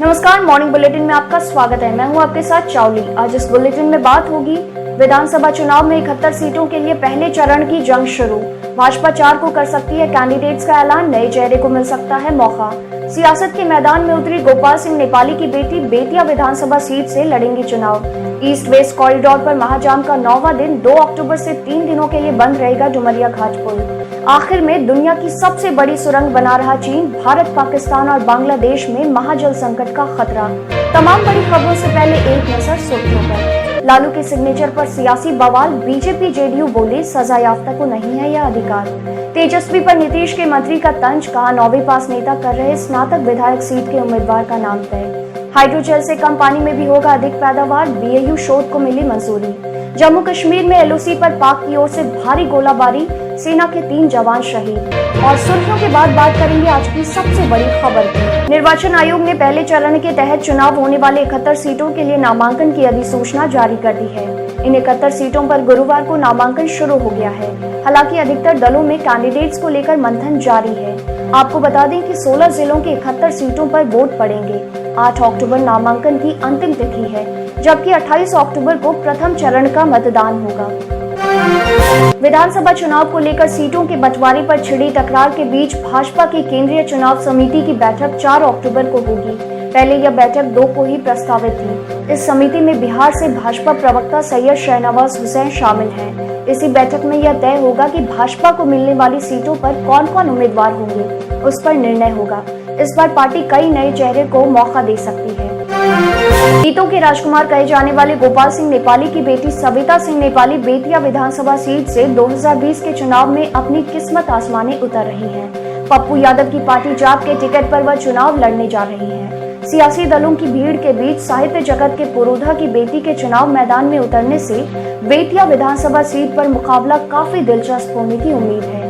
नमस्कार, morning bulletin में आपका स्वागत है। मैं हूं आपके साथ चावली। आज इस बुलेटिन में बात होगी विधानसभा चुनाव में 71 सीटों के लिए पहले चरण की जंग शुरू। भाजपा 4 को कर सकती है कैंडिडेट्स का ऐलान, नए चेहरे को मिल सकता है मौका। सियासत के मैदान में उतरी गोपाल सिंह नेपाली की बेटी बेतिया विधानसभा सीट से लड़ेंगी चुनाव। ईस्ट वेस्ट कॉरिडोर पर महाजाम का 9वां दिन 2 अक्टूबर से 3 दिनों के लिए बंद रहेगा डुमरिया घाट पुल। आखिर में दुनिया की सबसे बड़ी सुरंग बना रहा चीन, भारत, पाकिस्तान और बांग्लादेश में महाजल संकट का खतरा। तमाम बड़ी खबरों से पहले एक नजर सुर्खियों पर। लालू के सिग्नेचर पर सियासी बवाल, बीजेपी जेडीयू बोले सजा याफ्ता को नहीं है यह अधिकार। तेजस्वी पर नीतीश के मंत्री का तंज, कहा 9वीं पास नेता कर रहे स्नातक विधायक सीट के उम्मीदवार का नाम तय। हाइड्रोजेल से कम पानी में भी होगा अधिक पैदावार, बीएयू शोध को मिली मंजूरी। जम्मू कश्मीर में एलओसी पर पाक की ओर से भारी गोलाबारी, सेना के 3 जवान शहीद। और सुर्खियों के बाद बात करेंगे आज की सबसे बड़ी खबर की। निर्वाचन आयोग ने पहले चरण के तहत चुनाव होने वाले 71 सीटों के लिए नामांकन की अधिसूचना जारी कर दी है। इन 71 सीटों पर गुरुवार को नामांकन शुरू हो गया है। हालांकि अधिकतर दलों में कैंडिडेट्स को लेकर मंथन जारी है। आपको बता दें कि 16 जिलों के 71 सीटों पर वोट पड़ेंगे। 8 अक्टूबर नामांकन की अंतिम तिथि है, जबकि 28 अक्टूबर को प्रथम चरण का मतदान होगा। विधानसभा चुनाव को लेकर सीटों के बंटवारे पर छिड़ी टकरार के बीच भाजपा की केंद्रीय चुनाव समिति की बैठक 4 अक्टूबर को होगी। पहले यह बैठक 2 को ही प्रस्तावित थी। इस समिति में बिहार से भाजपा प्रवक्ता सैयद शाहनवाज हुसैन शामिल हैं। इसी बैठक में यह तय होगा कि भाजपा को मिलने वाली सीटों पर कौन कौन उम्मीदवार होंगे, उस पर निर्णय होगा। इस बार पार्टी कई नए चेहरे को मौका दे सकती है। गीतों के राजकुमार कहे जाने वाले गोपाल सिंह नेपाली की बेटी सविता सिंह नेपाली बेतिया विधानसभा सीट से 2020 के चुनाव में अपनी किस्मत आजमाने उतर रही हैं। पप्पू यादव की पार्टी जाप के टिकट पर वह चुनाव लड़ने जा रही हैं। सियासी दलों की भीड़ के बीच साहित्य जगत के पुरोधा की बेटी के चुनाव मैदान में उतरने से बेतिया विधानसभा सीट पर मुकाबला काफी दिलचस्प होने की उम्मीद है।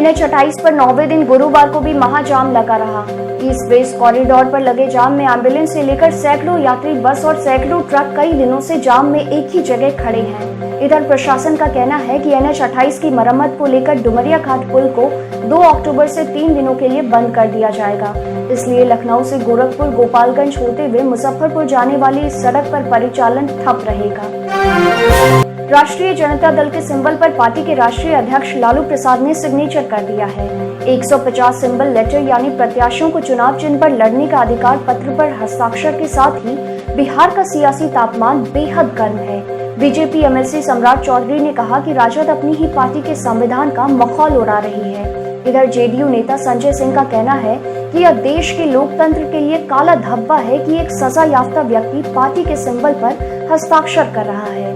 NH 28 पर 9वें दिन गुरुवार को भी महाजाम लगा रहा। ईस्ट वेस्ट कॉरिडोर पर लगे जाम में एम्बुलेंस से लेकर सैकड़ों यात्री बस और सैकड़ों ट्रक कई दिनों से जाम में एक ही जगह खड़े हैं। इधर प्रशासन का कहना है कि NH 28 की मरम्मत को लेकर डुमरिया घाट पुल को 2 अक्टूबर से 3 दिनों के लिए बंद कर दिया जाएगा। इसलिए लखनऊ से गोरखपुर गोपालगंज होते हुए मुजफ्फरपुर जाने वाली इस सड़क पर परिचालन ठप रहेगा। राष्ट्रीय जनता दल के सिंबल पर पार्टी के राष्ट्रीय अध्यक्ष लालू प्रसाद ने सिग्नेचर कर दिया है। 150 सिंबल लेटर यानी प्रत्याशियों को चुनाव चिन्ह पर लड़ने का अधिकार पत्र पर हस्ताक्षर के साथ ही बिहार का सियासी तापमान बेहद गर्म है। बीजेपी एमएलसी सम्राट चौधरी ने कहा कि राजद अपनी ही पार्टी के संविधान का मखौल उड़ा रही है। इधर जेडीयू नेता संजय सिंह का कहना है कि यह देश के लोकतंत्र के लिए काला धब्बा है कि एक सजा याफ्ता व्यक्ति पार्टी के सिंबल पर हस्ताक्षर कर रहा है।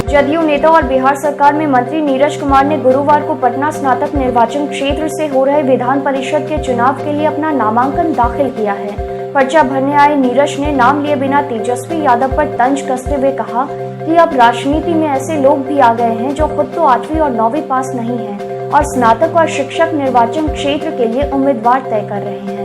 जदयू नेता और बिहार सरकार में मंत्री नीरज कुमार ने गुरुवार को पटना स्नातक निर्वाचन क्षेत्र से हो रहे विधान परिषद के चुनाव के लिए अपना नामांकन दाखिल किया है। पर्चा भरने आए नीरज ने नाम लिए बिना तेजस्वी यादव पर तंज कसते हुए कहा कि अब राजनीति में ऐसे लोग भी आ गए हैं जो खुद तो 8वीं और 9वीं पास नहीं है और स्नातक और शिक्षक निर्वाचन क्षेत्र के लिए उम्मीदवार तय कर रहे हैं।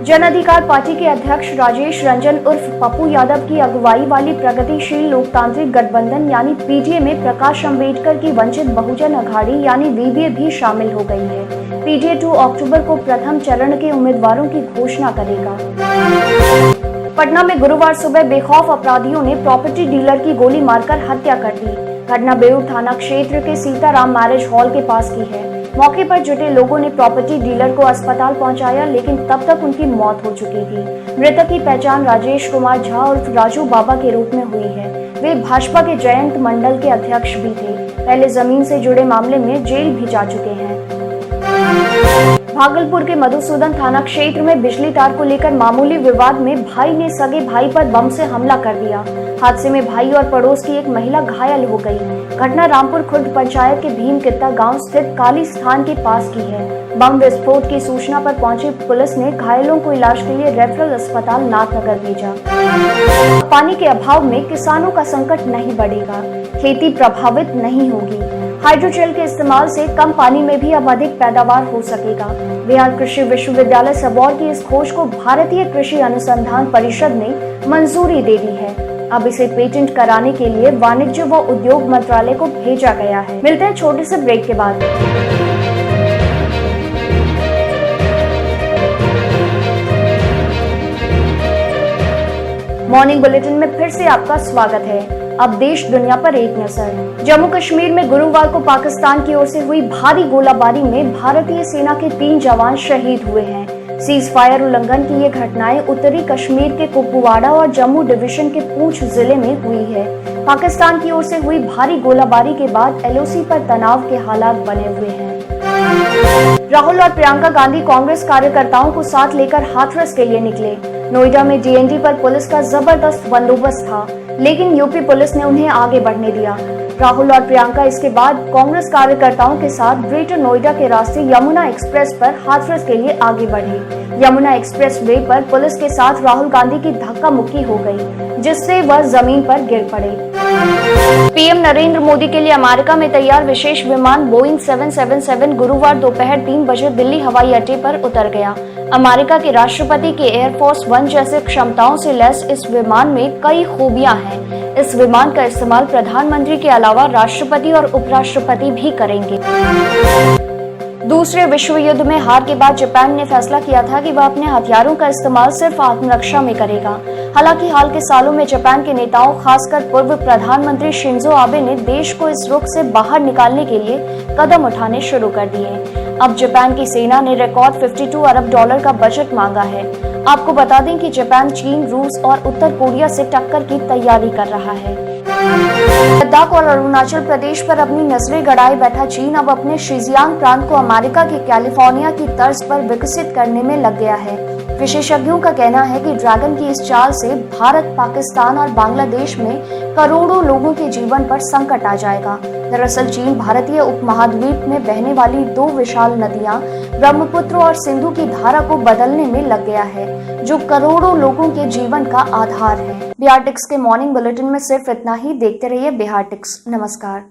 जन अधिकार पार्टी के अध्यक्ष राजेश रंजन उर्फ पप्पू यादव की अगुवाई वाली प्रगतिशील लोकतांत्रिक गठबंधन यानी पीडीए में प्रकाश अंबेडकर की वंचित बहुजन अघाड़ी यानी वीवीए भी शामिल हो गई है। पीडीए 2 अक्टूबर को प्रथम चरण के उम्मीदवारों की घोषणा करेगा। पटना में गुरुवार सुबह बेखौफ अपराधियों ने प्रॉपर्टी डीलर की गोली मारकर हत्या कर दी। घटना बेउर थाना क्षेत्र के सीताराम मैरिज हॉल के पास की है। मौके पर जुटे लोगों ने प्रॉपर्टी डीलर को अस्पताल पहुंचाया, लेकिन तब तक उनकी मौत हो चुकी थी। मृतक की पहचान राजेश कुमार झा उर्फ राजू बाबा के रूप में हुई है। वे भाजपा के जयंत मंडल के अध्यक्ष भी थे। पहले जमीन से जुड़े मामले में जेल भी जा चुके हैं। भागलपुर के मधुसूदन थाना क्षेत्र में बिजली तार को लेकर मामूली विवाद में भाई ने सगे भाई पर बम से हमला कर दिया। हादसे में भाई और पड़ोस की एक महिला घायल हो गई। घटना रामपुर खुर्द पंचायत के भीम कित्ता गांव स्थित काली स्थान के पास की है। बम विस्फोट की सूचना पर पहुंची पुलिस ने घायलों को इलाज के लिए रेफरल अस्पताल नाथनगर भेजा। पानी के अभाव में किसानों का संकट नहीं बढ़ेगा, खेती प्रभावित नहीं होगी। हाइड्रोजेल के इस्तेमाल से कम पानी में भी अब अधिक पैदावार हो सकेगा। बिहार कृषि विश्वविद्यालय सबौर की इस खोज को भारतीय कृषि अनुसंधान परिषद ने मंजूरी दे दी है। अब इसे पेटेंट कराने के लिए वाणिज्य व उद्योग मंत्रालय को भेजा गया है। मिलते हैं छोटे से ब्रेक के बाद। मॉर्निंग बुलेटिन में फिर से आपका स्वागत है। अब देश दुनिया पर एक नजर। जम्मू कश्मीर में गुरुवार को पाकिस्तान की ओर से हुई भारी गोलाबारी में भारतीय सेना के 3 जवान शहीद हुए हैं। सीज फायर उल्लंघन की ये घटनाएं उत्तरी कश्मीर के कुपवाड़ा और जम्मू डिवीजन के पूंछ जिले में हुई है। पाकिस्तान की ओर से हुई भारी गोलाबारी के बाद एलओसी पर तनाव के हालात बने हुए हैं। राहुल और प्रियंका गांधी कांग्रेस कार्यकर्ताओं को साथ लेकर हाथरस के लिए निकले। नोएडा में डीएनडी पर पुलिस का जबरदस्त बंदोबस्त था, लेकिन यूपी पुलिस ने उन्हें आगे बढ़ने दिया। राहुल और प्रियंका इसके बाद कांग्रेस कार्यकर्ताओं के साथ ग्रेटर नोएडा के रास्ते यमुना एक्सप्रेस पर हाथरस के लिए आगे बढ़े। यमुना एक्सप्रेस वे पर पुलिस के साथ राहुल गांधी की धक्का मुक्की हो गई, जिससे वह जमीन पर गिर पड़े। पीएम नरेंद्र मोदी के लिए अमेरिका में तैयार विशेष विमान बोइंग 777 गुरुवार दोपहर 3 बजे दिल्ली हवाई अड्डे पर उतर गया। अमेरिका के राष्ट्रपति के एयरफोर्स 1 जैसे क्षमताओं से लैस इस विमान में कई खूबियां हैं। इस विमान का इस्तेमाल प्रधानमंत्री के अलावा राष्ट्रपति और उपराष्ट्रपति भी करेंगे। दूसरे विश्व युद्ध में हार के बाद जापान ने फैसला किया था कि वह अपने हथियारों का इस्तेमाल सिर्फ आत्मरक्षा में करेगा। हालांकि हाल के सालों में जापान के नेताओं, खासकर पूर्व प्रधानमंत्री शिंजो आबे ने देश को इस रुख से बाहर निकालने के लिए कदम उठाने शुरू कर दिए। अब जापान की सेना ने रिकॉर्ड $52 अरब का बजट मांगा है। आपको बता दें कि जापान चीन, रूस और उत्तर कोरिया से टक्कर की तैयारी कर रहा है। लद्दाख और अरुणाचल प्रदेश पर अपनी नजरें गड़ाए बैठा चीन अब अपने शिजियांग प्रांत को अमेरिका के कैलिफोर्निया की तर्ज पर विकसित करने में लग गया है। विशेषज्ञों का कहना है कि ड्रैगन की इस चाल से भारत, पाकिस्तान और बांग्लादेश में करोड़ों लोगों के जीवन पर संकट आ जाएगा। दरअसल चीन भारतीय उपमहाद्वीप में बहने वाली 2 विशाल नदियां ब्रह्मपुत्र और सिंधु की धारा को बदलने में लग गया है, जो करोड़ों लोगों के जीवन का आधार है। बिहार टिक्स के मॉर्निंग बुलेटिन में सिर्फ इतना ही। देखते रहिए बिहार टिक्स। नमस्कार।